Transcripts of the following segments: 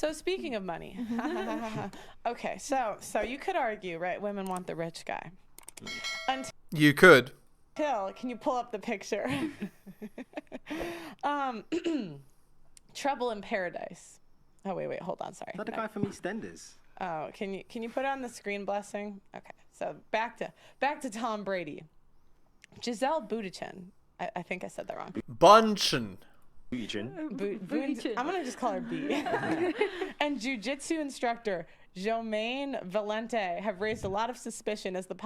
So speaking of money, okay, so you could argue, right? Women want the rich guy. You could. Can you pull up the picture? Trouble in Paradise. Oh wait, hold on, sorry. Is that the guy from EastEnders? Oh, can you put it on the screen, Blessing? Okay, so back to Tom Brady. Giselle Bundchen. I think I said that wrong. Bunchen. I'm gonna just call her B. And jiu-jitsu instructor Jomaine Valente have raised a lot of suspicion as to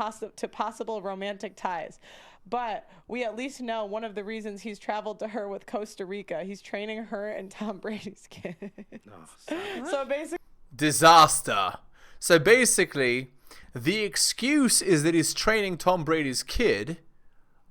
possible romantic ties. But we at least know one of the reasons he's traveled to her with Costa Rica. He's training her and Tom Brady's kids. So basically... Disaster. So basically, the excuse is that he's training Tom Brady's kid,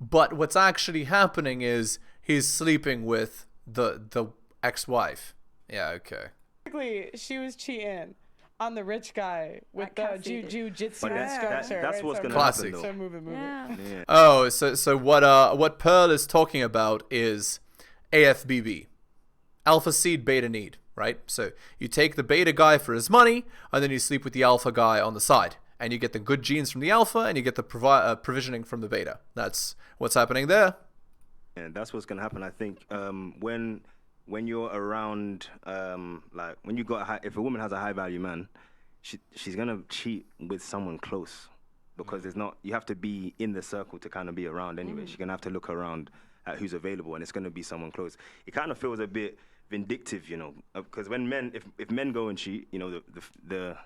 but what's actually happening is he's sleeping with the ex-wife. Yeah, okay. Basically, she was cheating on the rich guy with the jiu-jitsu instructor. That's what's gonna Classic. happen, though. So move it. Yeah. Oh, so what Pearl is talking about is AFBB, alpha seed beta need, right? So you take the beta guy for his money, and then you sleep with the alpha guy on the side, and you get the good genes from the alpha, and you get the provisioning from the beta. That's what's happening there. And that's what's gonna happen. I think when you're around, like when you got if a woman has a high value man, she's gonna cheat with someone close, because there's not, you have to be in the circle to kind of be around anyway. She's gonna have to look around at who's available, and it's gonna be someone close. It kind of feels a bit vindictive, you know, because when men, if men go and cheat, you know, the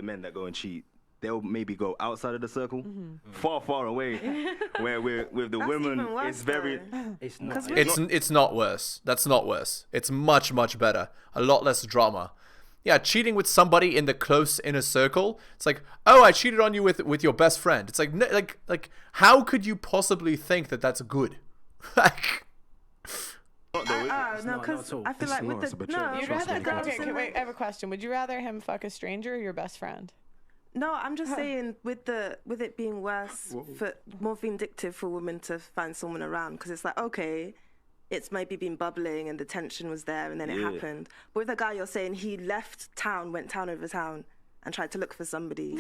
men that go and cheat, they'll maybe go outside of the circle, far away, where with the women, it's very... It's not worse. That's not worse. It's much better. A lot less drama. Yeah, cheating with somebody in the close inner circle. It's like, oh, I cheated on you with your best friend. It's like how could you possibly think that that's good? Like... No, because I feel like with the... No, you'd rather... Okay, wait, I have a question. Would you rather him fuck a stranger or your best friend? No, I'm just saying with it being worse, more vindictive for women to find someone around, because it's like, okay, it's maybe been bubbling and the tension was there and then it happened. But with a guy, you're saying he left town, went town over town and tried to look for somebody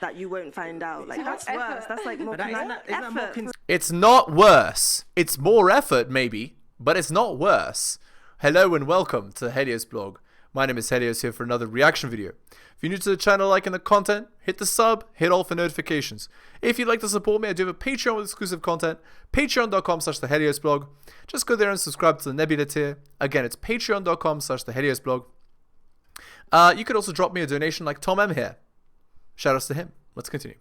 that you won't find out. Like, that's worse. That's like more effort. It's not worse. It's more effort, maybe, but it's not worse. Hello and welcome to the Helios blog. My name is Helios, here for another reaction video. If you're new to the channel, liking the content, hit the sub, hit all for notifications. If you'd like to support me, I do have a Patreon with exclusive content, patreon.com/theheliosblog. Just go there and subscribe to the Nebula tier. Again, it's patreon.com/theheliosblog. You could also drop me a donation like Tom M here. Shout outs to him. Let's continue.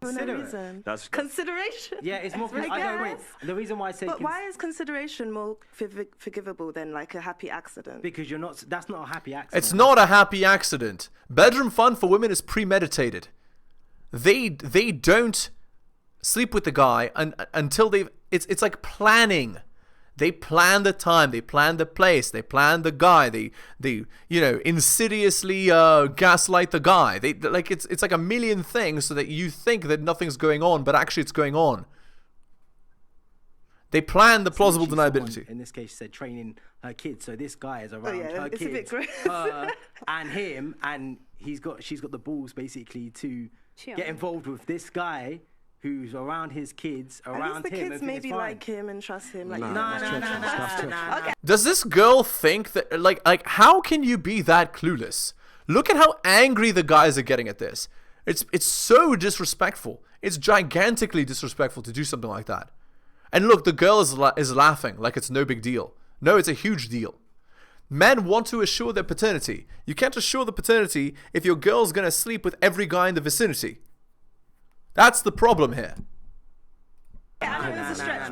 For no reason. That's consideration. Yeah, it's more... Really wait. The reason why I say... But why is consideration more forgivable than like a happy accident? Because you're not... That's not a happy accident. It's not a happy accident. Bedroom fun for women is premeditated. They don't sleep with the guy until they've... It's like planning. They plan the time, they plan the place, they plan the guy, they you know, insidiously gaslight the guy. They like it's like a million things so that you think that nothing's going on, but actually it's going on. They plan the plausible deniability. In this case, she said training her kids. So this guy is around her it's kids, a bit her and him, and she's got the balls basically to get involved with this guy who's around his kids, around the him. kids maybe like him and trust him. Like, No. Okay. Does this girl think that like how can you be that clueless? Look at how angry the guys are getting at this. It's so disrespectful. It's gigantically disrespectful to do something like that. And look, the girl is laughing like it's no big deal. No, it's a huge deal. Men want to assure their paternity. You can't assure the paternity if your girl's gonna sleep with every guy in the vicinity. That's the problem here. Yeah, I know it's a stretch,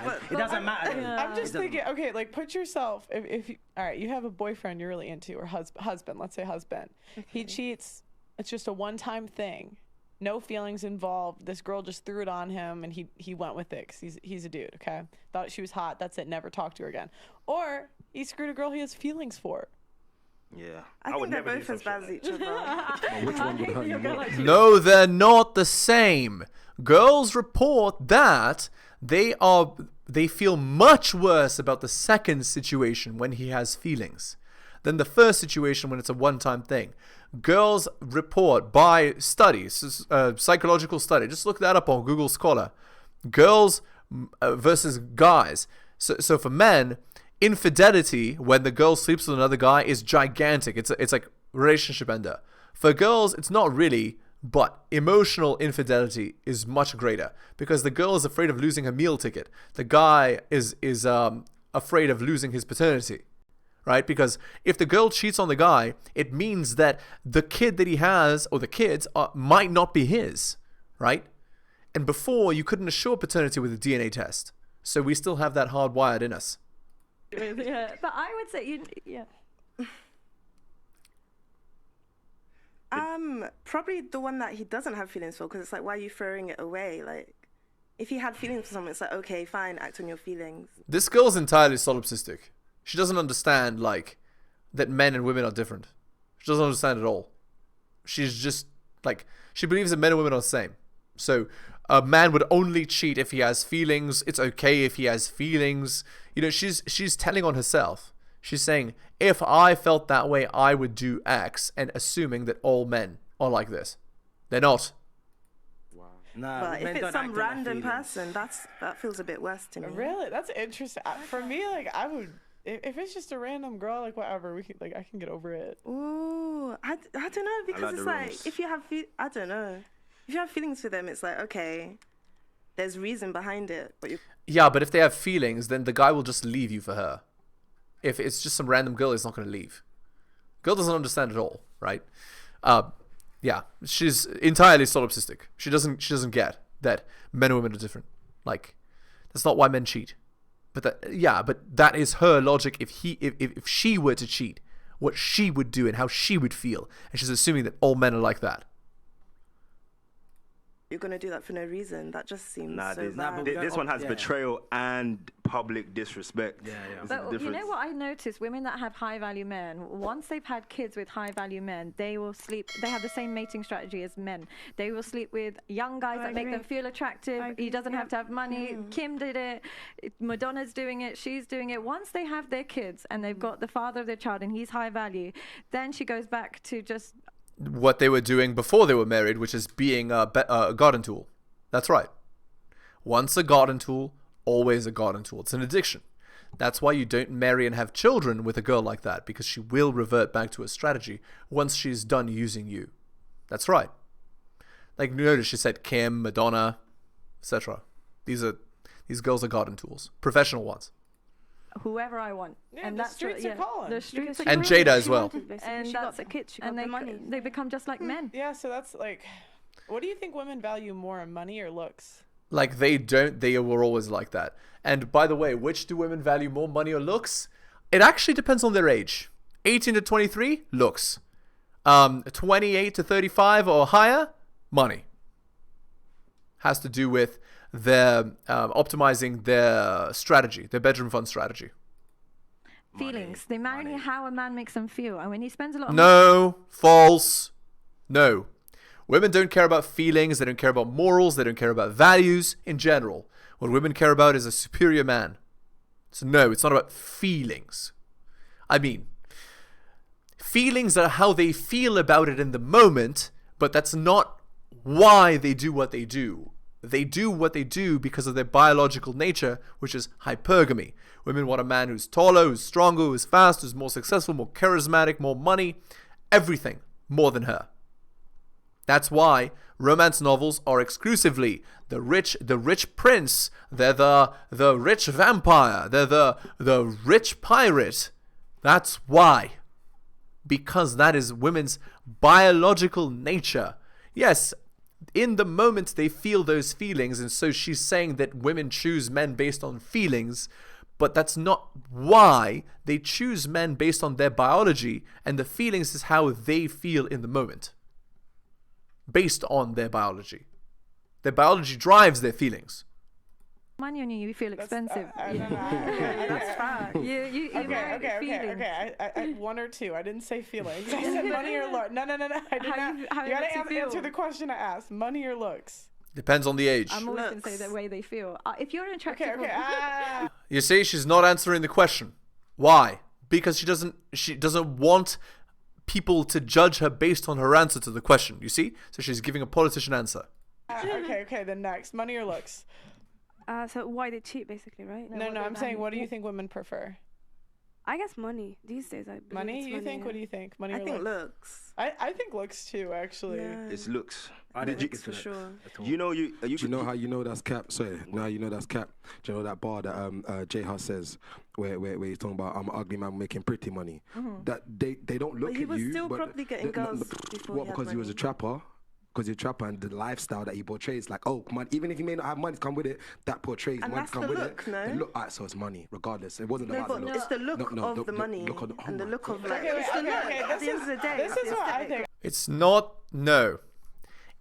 but it doesn't matter. I'm just thinking, okay, like put yourself, if you, all right, you have a boyfriend you're really into, or husband, let's say husband. Okay. He cheats, it's just a one-time thing. No feelings involved. This girl just threw it on him and he went with it because he's a dude, okay? Thought she was hot, that's it, never talked to her again. Or he screwed a girl he has feelings for. Yeah, I think they're both as bad as each other. Which one would hurt you more? No, they're not the same. Girls report that they feel much worse about the second situation when he has feelings. than the first situation when it's a one-time thing. Girls report by studies, psychological study, just look that up on Google Scholar, girls versus guys. So for men, infidelity when the girl sleeps with another guy is gigantic. It's like relationship ender. For girls, it's not really, but emotional infidelity is much greater because the girl is afraid of losing her meal ticket. The guy is afraid of losing his paternity, right? Because if the girl cheats on the guy, it means that the kid that he has, or the kids, might not be his, right? And before, you couldn't assure paternity with a DNA test. So we still have that hardwired in us. Yeah, but I would say, yeah. Probably the one that he doesn't have feelings for, because it's like, why are you throwing it away? Like, if he had feelings for someone, it's like, okay, fine, act on your feelings. This girl's entirely solipsistic. She doesn't understand, like, that men and women are different. She doesn't understand at all. She's just, like, she believes that men and women are the same. So a man would only cheat if he has feelings. It's okay if he has feelings. You know, she's telling on herself. She's saying, if I felt that way, I would do X, and assuming that all men are like this. They're not. Nah, But men if don't it's some act on their random feelings. person, that feels a bit worse to me. Really? That's interesting. For me, like, I would, if it's just a random girl, like, whatever, I can get over it. Ooh, I don't know, because like it's the like, rumors. if you have, I don't know. If you have feelings for them, it's like, okay, there's reason behind it. But you Yeah, but if they have feelings, then the guy will just leave you for her. If it's just some random girl, he's not going to leave. Girl doesn't understand at all, right? Yeah, she's entirely solipsistic. She doesn't get that men and women are different. Like, that's not why men cheat. But that is her logic. If she were to cheat, what she would do and how she would feel, and she's assuming that all men are like that. you're gonna do that for no reason. That just seems Nah, so this, bad. this one has Yeah. betrayal and public disrespect. Yeah, yeah. This is But the you difference. know what I noticed? Women that have high value men, once they've had kids with high value men, they will sleep. They have the same mating strategy as men. They will sleep with young guys that make them feel attractive. He doesn't have to have money. Kim did it. Madonna's doing it. She's doing it. Once they have their kids and they've got the father of their child and he's high value, then she goes back to just What they were doing before they were married, which is being a garden tool. That's right. Once a garden tool, always a garden tool. It's an addiction. That's why you don't marry and have children with a girl like that, because she will revert back to her strategy once she's done using you. That's right. Like, notice she said Kim, Madonna, etc. These girls are garden tools, professional ones. whoever I want. Yeah, and the that's streets are calling. The streets And Jada as well. and she got the kids, she got and the money. they become just like men. Yeah, so that's like, what do you think women value more, money or looks? Like, they were always like that. And by the way, which do women value more, money or looks? It actually depends on their age. 18 to 23, looks. 28 to 35 or higher, money. Has to do with their optimizing their strategy, their bedroom fund strategy. Feelings. They marry how a man makes them feel. And when he spends a lot of No, false. No. Women don't care about feelings. They don't care about morals. They don't care about values in general. What women care about is a superior man. So no, it's not about feelings. I mean, feelings are how they feel about it in the moment, but that's not why they do what they do. They do what they do because of their biological nature, which is hypergamy. Women want a man who's taller, who's stronger, who's fast, who's more successful, more charismatic, more money, everything more than her. That's why romance novels are exclusively the rich prince, they're the rich vampire, they're the rich pirate. That's why. Because that is women's biological nature. Yes, in the moment they feel those feelings, and so she's saying that women choose men based on feelings, but that's not why. They choose men based on their biology, and the feelings is how they feel in the moment. Based on their biology. Their biology drives their feelings. money on you, you feel expensive. That's fine. You marry feelings. Okay. One or two. I didn't say feelings. I said money or looks. No. I did not. You gotta answer the question I asked. Money or looks? Depends on the age. I'm always going to say the way they feel. If you're an attractive Okay. You see, she's not answering the question. Why? because she doesn't want people to judge her based on her answer to the question. You see? So she's giving a politician answer. Okay. Then next, money or looks? So why they cheat, basically, right? No. I'm saying, what do you think women prefer? I guess money these days. I believe Money? it's You think? yeah. What do you think? Money I or think looks? looks. I think looks too, actually. Yeah. It's looks. I didn't Looks think for sure. You know, you Do you know how you know that's cap? Sorry, now you know that's cap. Do you know that bar that J Huss says where he's talking about I'm an ugly man making pretty money? That they don't look But he at was you. still but probably getting girls before what? he had Because he was a money. trapper. Because you're a trapper, and the lifestyle that he portrays, like, oh, come on, even if you may not have money to come with it, that portrays And money that's to come the with look, it. no? The look, so it's money, regardless. It wasn't No, about but the look. it's the look No, of the money look of the, and the look of God. like. Okay, It's the look. At the end of the day, This it's is the what I aesthetic. think. It's not, no.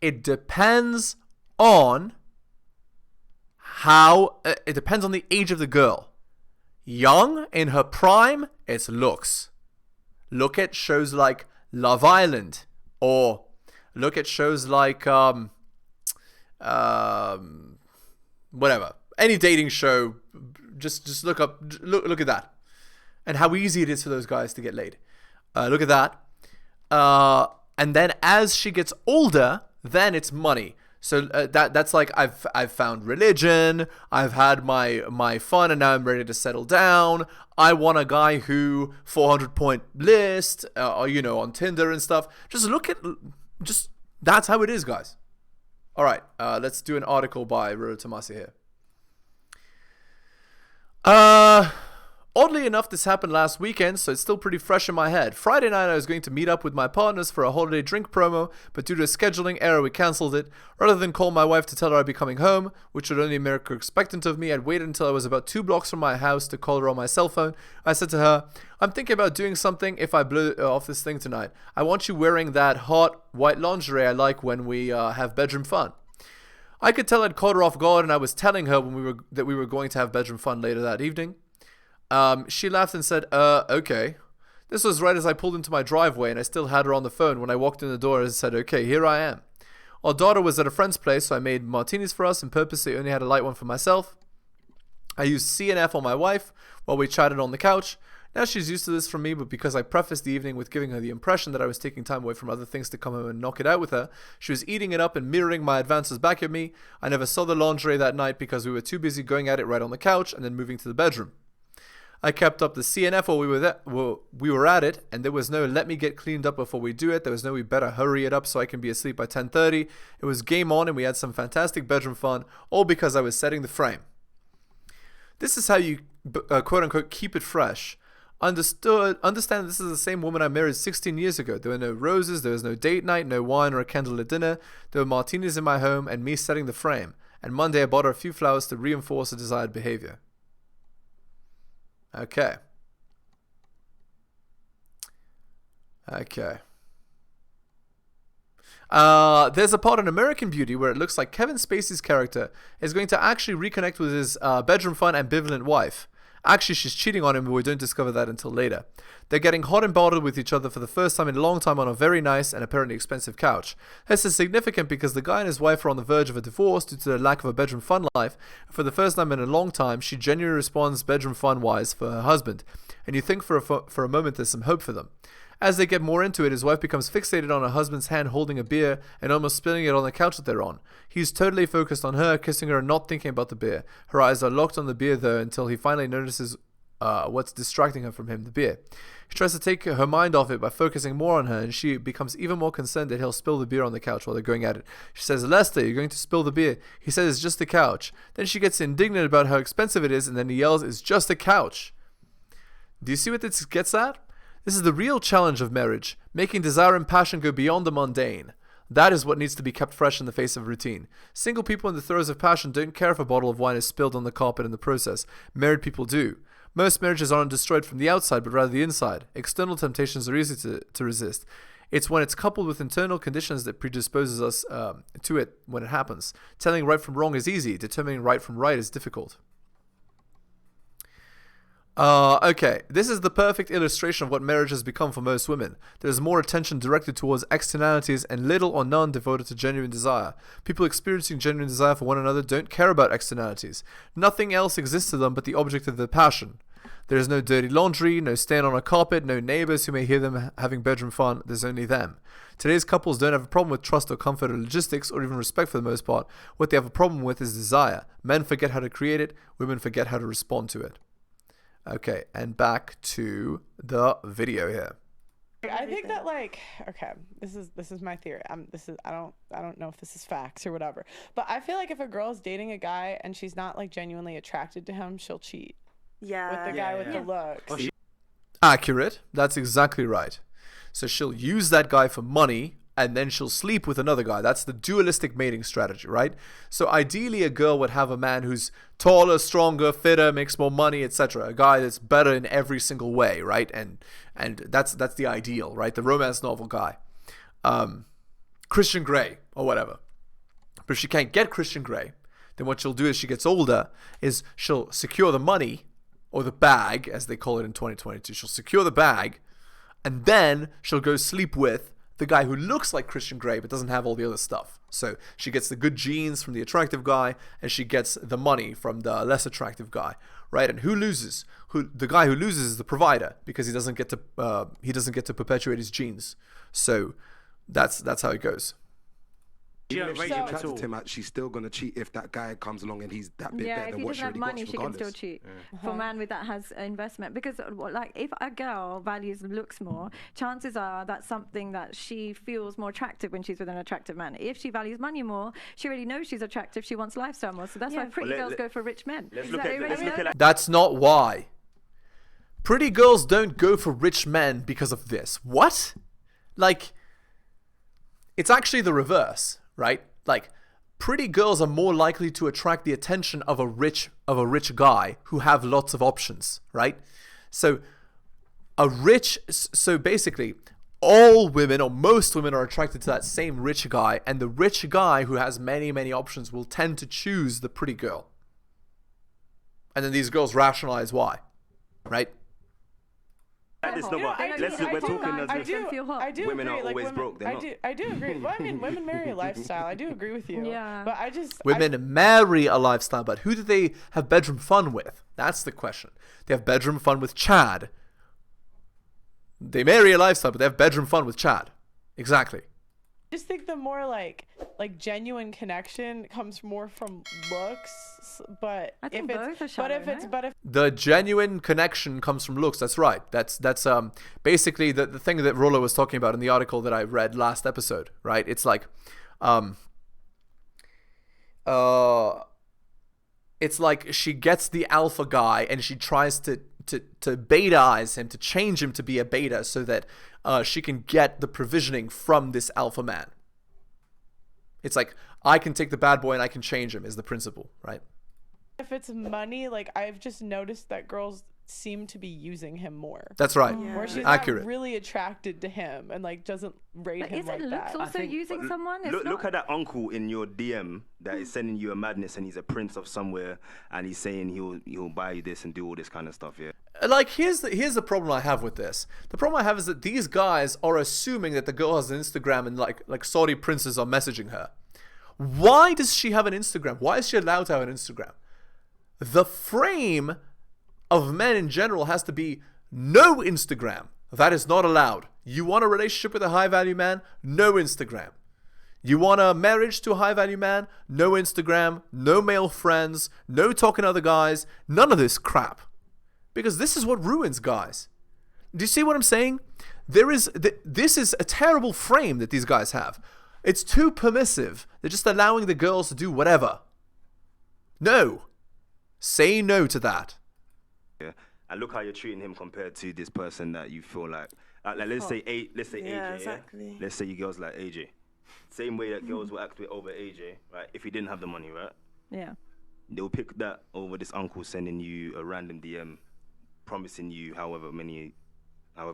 It depends on it depends on the age of the girl. Young, in her prime, it's looks. Look at shows like Love Island, or look at shows like, whatever. Any dating show, just look at that. And how easy it is for those guys to get laid. Look at that. And then as she gets older, then it's money. So that's like I've found religion, I've had my fun, and now I'm ready to settle down. I want a guy who 400-point list, on Tinder and stuff. Just that's how it is, guys. All right, let's do an article by Roro Tomasi here. Oddly enough, this happened last weekend, so it's still pretty fresh in my head. Friday night, I was going to meet up with my partners for a holiday drink promo, but due to a scheduling error, we cancelled it. Rather than call my wife to tell her I'd be coming home, which would only make her expectant of me, I'd waited until I was about 2 blocks from my house to call her on my cell phone. I said to her, I'm thinking about doing something if I blow off this thing tonight. I want you wearing that hot white lingerie I like when we have bedroom fun. I could tell I'd caught her off guard, and I was telling her that we were going to have bedroom fun later that evening. She laughed and said, okay. This was right as I pulled into my driveway, and I still had her on the phone when I walked in the door and said, okay, here I am. Our daughter was at a friend's place, so I made martinis for us and purposely only had a light one for myself. I used CNF on my wife while we chatted on the couch. Now she's used to this from me, but because I prefaced the evening with giving her the impression that I was taking time away from other things to come home and knock it out with her, she was eating it up and mirroring my advances back at me. I never saw the lingerie that night because we were too busy going at it right on the couch and then moving to the bedroom. I kept up the CNF while we were at it, and there was no let me get cleaned up before we do it. There was no we better hurry it up so I can be asleep by 10:30. It was game on, and we had some fantastic bedroom fun, all because I was setting the frame. This is how you quote-unquote keep it fresh. Understand this is the same woman I married 16 years ago. There were no roses, there was no date night, no wine or a candlelit dinner. There were martinis in my home and me setting the frame. And Monday I bought her a few flowers to reinforce the desired behavior. Okay. There's a part in American Beauty where it looks like Kevin Spacey's character is going to actually reconnect with his bedroom fun ambivalent wife. Actually, she's cheating on him, but we don't discover that until later. They're getting hot and bothered with each other for the first time in a long time on a very nice and apparently expensive couch. This is significant because the guy and his wife are on the verge of a divorce due to the lack of a bedroom fun life. For the first time in a long time, she genuinely responds bedroom fun-wise for her husband. And you think for a moment there's some hope for them. As they get more into it, his wife becomes fixated on her husband's hand holding a beer and almost spilling it on the couch that they're on. He's totally focused on her, kissing her and not thinking about the beer. Her eyes are locked on the beer though until he finally notices what's distracting her from him, the beer. He tries to take her mind off it by focusing more on her, and she becomes even more concerned that he'll spill the beer on the couch while they're going at it. She says, Lester, you're going to spill the beer. He says it's just a couch. Then she gets indignant about how expensive it is, and then he yells, it's just a couch. Do you see what this gets at? This is the real challenge of marriage, making desire and passion go beyond the mundane. That is what needs to be kept fresh in the face of routine. Single people in the throes of passion don't care if a bottle of wine is spilled on the carpet in the process. Married people do. Most marriages aren't destroyed from the outside, but rather the inside. External temptations are easy to resist. It's when it's coupled with internal conditions that predisposes us to it when it happens. Telling right from wrong is easy. Determining right from right is difficult. Okay, this is the perfect illustration of what marriage has become for most women. There's more attention directed towards externalities and little or none devoted to genuine desire. People experiencing genuine desire for one another don't care about externalities. Nothing else exists to them but the object of their passion. There's no dirty laundry, no stain on a carpet, no neighbors who may hear them having bedroom fun. There's only them. Today's couples don't have a problem with trust or comfort or logistics or even respect for the most part. What they have a problem with is desire. Men forget how to create it. Women forget how to respond to it. Okay, and back to the video here. I think that like, okay, this is my theory. I don't know if this is facts or whatever, but I feel like if a girl is dating a guy and she's not like genuinely attracted to him, she'll cheat. Yeah. With the guy with the looks. Accurate. That's exactly right. So she'll use that guy for money and then she'll sleep with another guy. That's the dualistic mating strategy, right? So ideally a girl would have a man who's taller, stronger, fitter, makes more money, etc. A guy that's better in every single way, right? And that's the ideal, right? The romance novel guy. Christian Grey or whatever. But if she can't get Christian Grey, then what she'll do as she gets older is she'll secure the money or the bag, as they call it in 2022. She'll secure the bag and then she'll go sleep with the guy who looks like Christian Grey but doesn't have all the other stuff. So she gets the good genes from the attractive guy and she gets the money from the less attractive guy, right? And who loses? The guy who loses is the provider because he doesn't get to perpetuate his genes. So that's how it goes. Even if she's attracted to him, she's still gonna cheat if that guy comes along and he's that bit better than what she already got. Yeah, if he doesn't have money, she can still cheat. For a man with that has investment, because like if a girl values looks more, chances are that's something that she feels more attractive when she's with an attractive man. If she values money more, she already knows she's attractive. She wants lifestyle more, so that's why pretty girls go for rich men. That's not why. Pretty girls don't go for rich men because of this. What? Like, it's actually the reverse. Right? Like, pretty girls are more likely to attract the attention of a rich guy who have lots of options, right? So basically all women or most women are attracted to that same rich guy, and the rich guy who has many, many options will tend to choose the pretty girl. And then these girls rationalize why, right? Women are always broke. I do agree. Well, I mean, women marry a lifestyle. I do agree with you. Yeah. But women marry a lifestyle, but who do they have bedroom fun with? That's the question. They have bedroom fun with Chad. They marry a lifestyle, but they have bedroom fun with Chad. Exactly. I just think the more like genuine connection comes more from looks, but I think both are shallow, the genuine connection comes from looks. That's right. That's basically the thing that Rollo was talking about in the article that I read last episode, right? It's like it's like she gets the alpha guy and she tries to beta-ize him, to change him to be a beta so that she can get the provisioning from this alpha man. It's like, I can take the bad boy and I can change him is the principle, right? If it's money, like I've just noticed that girls seem to be using him more. That's right. Yeah. Where she's accurate. Not really attracted to him and like doesn't rate him like that. Isn't looks also using someone? Look at that uncle in your DM that is sending you a madness, and he's a prince of somewhere, and he's saying he'll buy you this and do all this kind of stuff. Yeah. Like here's the problem I have with this. The problem I have is that these guys are assuming that the girl has an Instagram and like Saudi princes are messaging her. Why does she have an Instagram? Why is she allowed to have an Instagram? The frame of men in general has to be no Instagram. That is not allowed. You want a relationship with a high value man? No Instagram. You want a marriage to a high value man? No Instagram, no male friends, no talking to other guys, none of this crap. Because this is what ruins guys. Do you see what I'm saying? This is a terrible frame that these guys have. It's too permissive. They're just allowing the girls to do whatever. No. Say no to that. Yeah, and look how you're treating him compared to this person that you feel like let's say AJ. Exactly. Yeah? Let's say you girls like AJ. Same way that girls will act with over AJ, right? If he didn't have the money, right? Yeah. They'll pick that over this uncle sending you a random DM, promising you however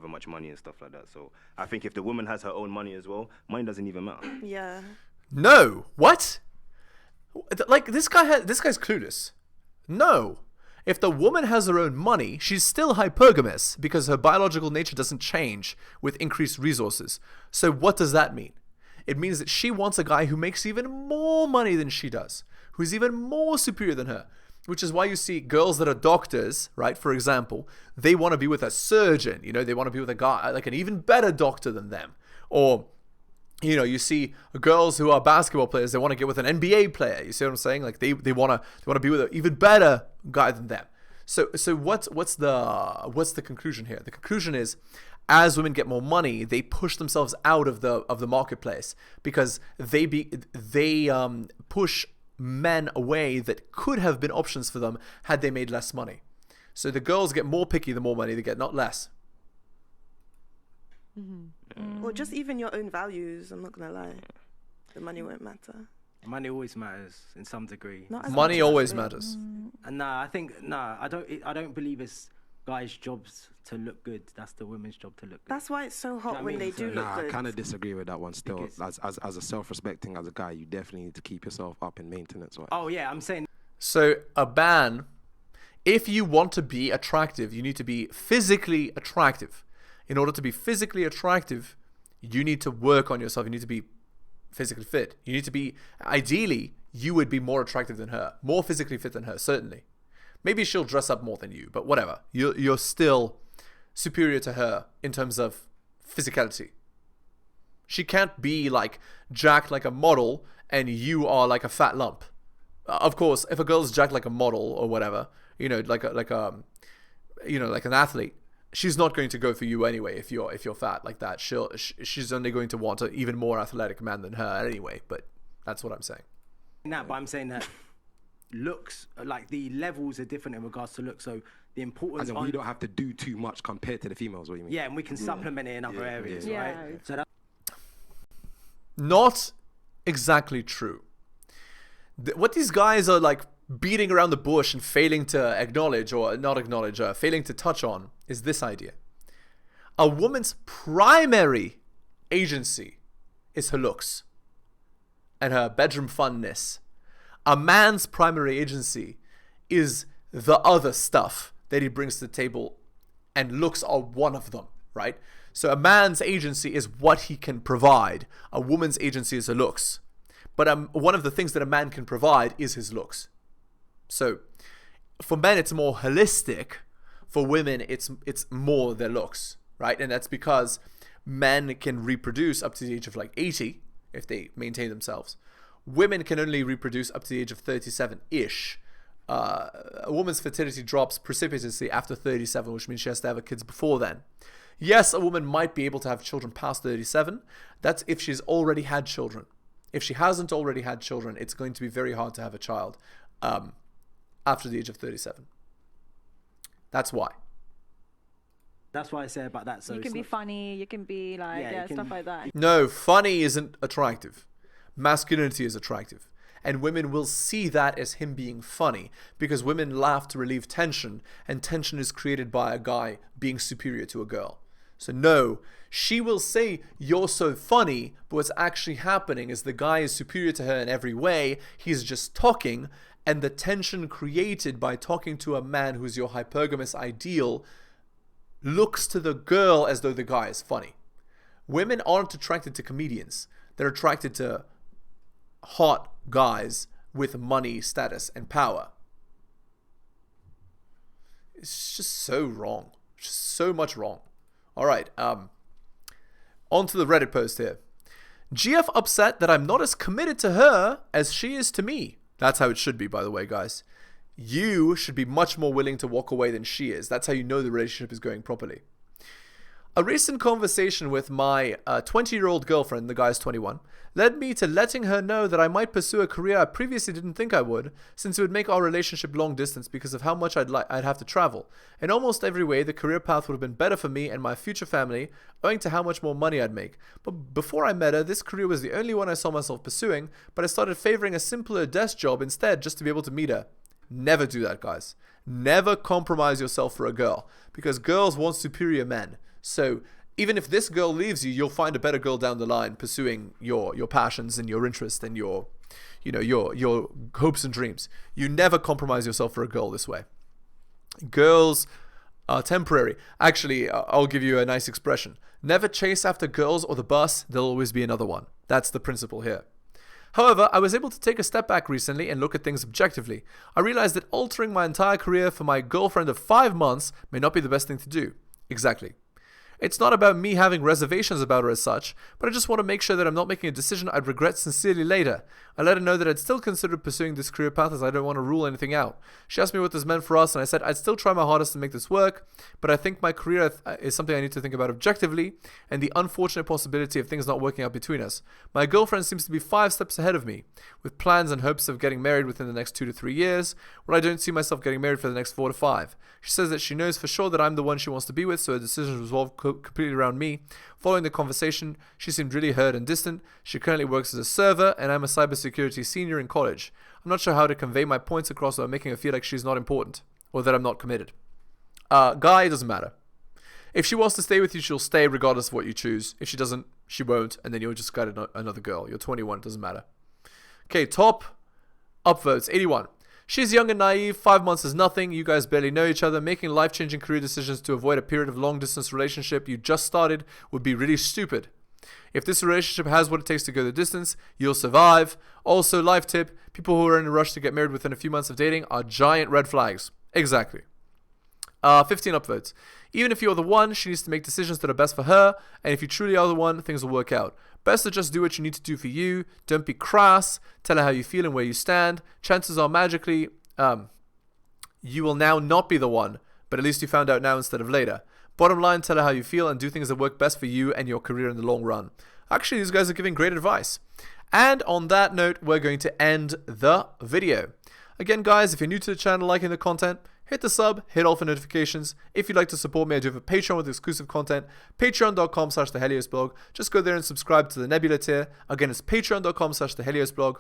much money and stuff like that. So I think if the woman has her own money as well, money doesn't even matter. Yeah. No. What? Like this guy's clueless. No. If the woman has her own money, she's still hypergamous because her biological nature doesn't change with increased resources. So what does that mean? It means that she wants a guy who makes even more money than she does, who's even more superior than her. Which is why you see girls that are doctors, right? For example, they want to be with a surgeon, you know, they want to be with a guy, like an even better doctor than them. Or, you know, you see girls who are basketball players, they want to get with an NBA player. You see what I'm saying? Like they want to be with an even better guy than them. So what's the conclusion here? The conclusion is, as women get more money, they push themselves out of the marketplace because they push men away that could have been options for them had they made less money. So the girls get more picky the more money they get, not less. Or just even your own values. I'm not gonna lie, the money won't matter. Money always matters in some degree. Money always matters. And I don't believe it's guys' jobs to look good. That's the women's job to look good. That's why it's so hot when they do look good. I kind of disagree with that one still. As a self-respecting, as a guy, you definitely need to keep yourself up in maintenance. Right? Oh yeah, I'm saying. So a ban, if you want to be attractive, you need to be physically attractive. In order to be physically attractive, you need to work on yourself. You need to be physically fit. You need to be, ideally, you would be more attractive than her, more physically fit than her, certainly. Maybe she'll dress up more than you, but whatever. You're still superior to her in terms of physicality. She can't be like jacked like a model and you are like a fat lump. Of course, if a girl's jacked like a model or whatever, you know, like an athlete, she's not going to go for you anyway if you're fat like that. She's only going to want an even more athletic man than her anyway, but that's what I'm saying. But I'm saying that looks, like the levels are different in regards to looks, so the importance we don't have to do too much compared to the females, what you mean? Yeah, and we can supplement it in other areas, right? So that not exactly true. What these guys are like beating around the bush and failing to acknowledge, or not acknowledge, failing to touch on, is this idea. A woman's primary agency is her looks and her bedroom funness. A man's primary agency is the other stuff that he brings to the table, and looks are one of them, right? So a man's agency is what he can provide. A woman's agency is her looks. But one of the things that a man can provide is his looks. So for men, it's more holistic. For women, it's more their looks, right? And that's because men can reproduce up to the age of like 80 if they maintain themselves. Women can only reproduce up to the age of 37-ish. A woman's fertility drops precipitously after 37, which means she has to have her kids before then. Yes, a woman might be able to have children past 37. That's if she's already had children. If she hasn't already had children, it's going to be very hard to have a child after the age of 37. That's why. That's why I say about that. So you can be funny, you can be like, stuff like that. No, funny isn't attractive. Masculinity is attractive. And women will see that as him being funny, because women laugh to relieve tension, and tension is created by a guy being superior to a girl. So no, she will say, you're so funny, but what's actually happening is the guy is superior to her in every way. He's just talking, and the tension created by talking to a man who's your hypergamous ideal looks to the girl as though the guy is funny. Women aren't attracted to comedians. They're attracted to hot guys with money, status, and power. It's just so wrong. Just so much wrong. All right, on to the Reddit post here. GF upset that I'm not as committed to her as she is to me. That's how it should be, by the way, guys. You should be much more willing to walk away than she is. That's how you know the relationship is going properly. A recent conversation with my 20-year-old girlfriend, the guy's 21, led me to letting her know that I might pursue a career I previously didn't think I would, since it would make our relationship long distance because of how much I'd have to travel. In almost every way, the career path would have been better for me and my future family, owing to how much more money I'd make. But before I met her, this career was the only one I saw myself pursuing, but I started favoring a simpler desk job instead just to be able to meet her. Never do that, guys. Never compromise yourself for a girl, because girls want superior men. So even if this girl leaves you, you'll find a better girl down the line pursuing your passions and your interests and your hopes and dreams. You never compromise yourself for a girl this way. Girls are temporary. Actually, I'll give you a nice expression. Never chase after girls or the bus. There'll always be another one. That's the principle here. However, I was able to take a step back recently and look at things objectively. I realized that altering my entire career for my girlfriend of 5 months may not be the best thing to do. Exactly. It's not about me having reservations about her as such, but I just want to make sure that I'm not making a decision I'd regret sincerely later. I let her know that I'd still consider pursuing this career path as I don't want to rule anything out. She asked me what this meant for us, and I said I'd still try my hardest to make this work, but I think my career is something I need to think about objectively, and the unfortunate possibility of things not working out between us. My girlfriend seems to be 5 steps ahead of me, with plans and hopes of getting married within the next 2 to 3 years, where I don't see myself getting married for the next 4 to 5. She says that she knows for sure that I'm the one she wants to be with, so her decisions revolve completely around me. Following the conversation, she seemed really hurt and distant. She currently works as a server, and I'm a cybersecurity senior in college. I'm not sure how to convey my points across without making her feel like she's not important, or that I'm not committed. Guy, it doesn't matter. If she wants to stay with you, she'll stay regardless of what you choose. If she doesn't, she won't, and then you'll just get another girl. You're 21, it doesn't matter. Okay, top upvotes, 81. She's young and naive, 5 months is nothing, you guys barely know each other, making life-changing career decisions to avoid a period of long-distance relationship you just started would be really stupid. If this relationship has what it takes to go the distance, you'll survive. Also, life tip, people who are in a rush to get married within a few months of dating are giant red flags. Exactly. 15 upvotes. Even if you're the one, she needs to make decisions that are best for her, and if you truly are the one, things will work out. Best to just do what you need to do for you. Don't be crass. Tell her how you feel and where you stand. Chances are magically, you will now not be the one, but at least you found out now instead of later. Bottom line, tell her how you feel and do things that work best for you and your career in the long run. Actually, these guys are giving great advice. And on that note, we're going to end the video. Again, guys, if you're new to the channel, liking the content, hit the sub, hit all for notifications. If you'd like to support me, I do have a Patreon with exclusive content, patreon.com/theheliosblog. Just go there and subscribe to the Nebula tier. Again, it's patreon.com/theheliosblog.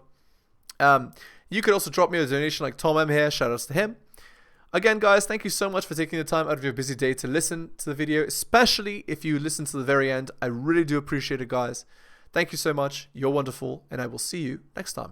You could also drop me a donation like Tom M here, shout outs to him. Again, guys, thank you so much for taking the time out of your busy day to listen to the video, especially if you listen to the very end. I really do appreciate it, guys. Thank you so much. You're wonderful, and I will see you next time.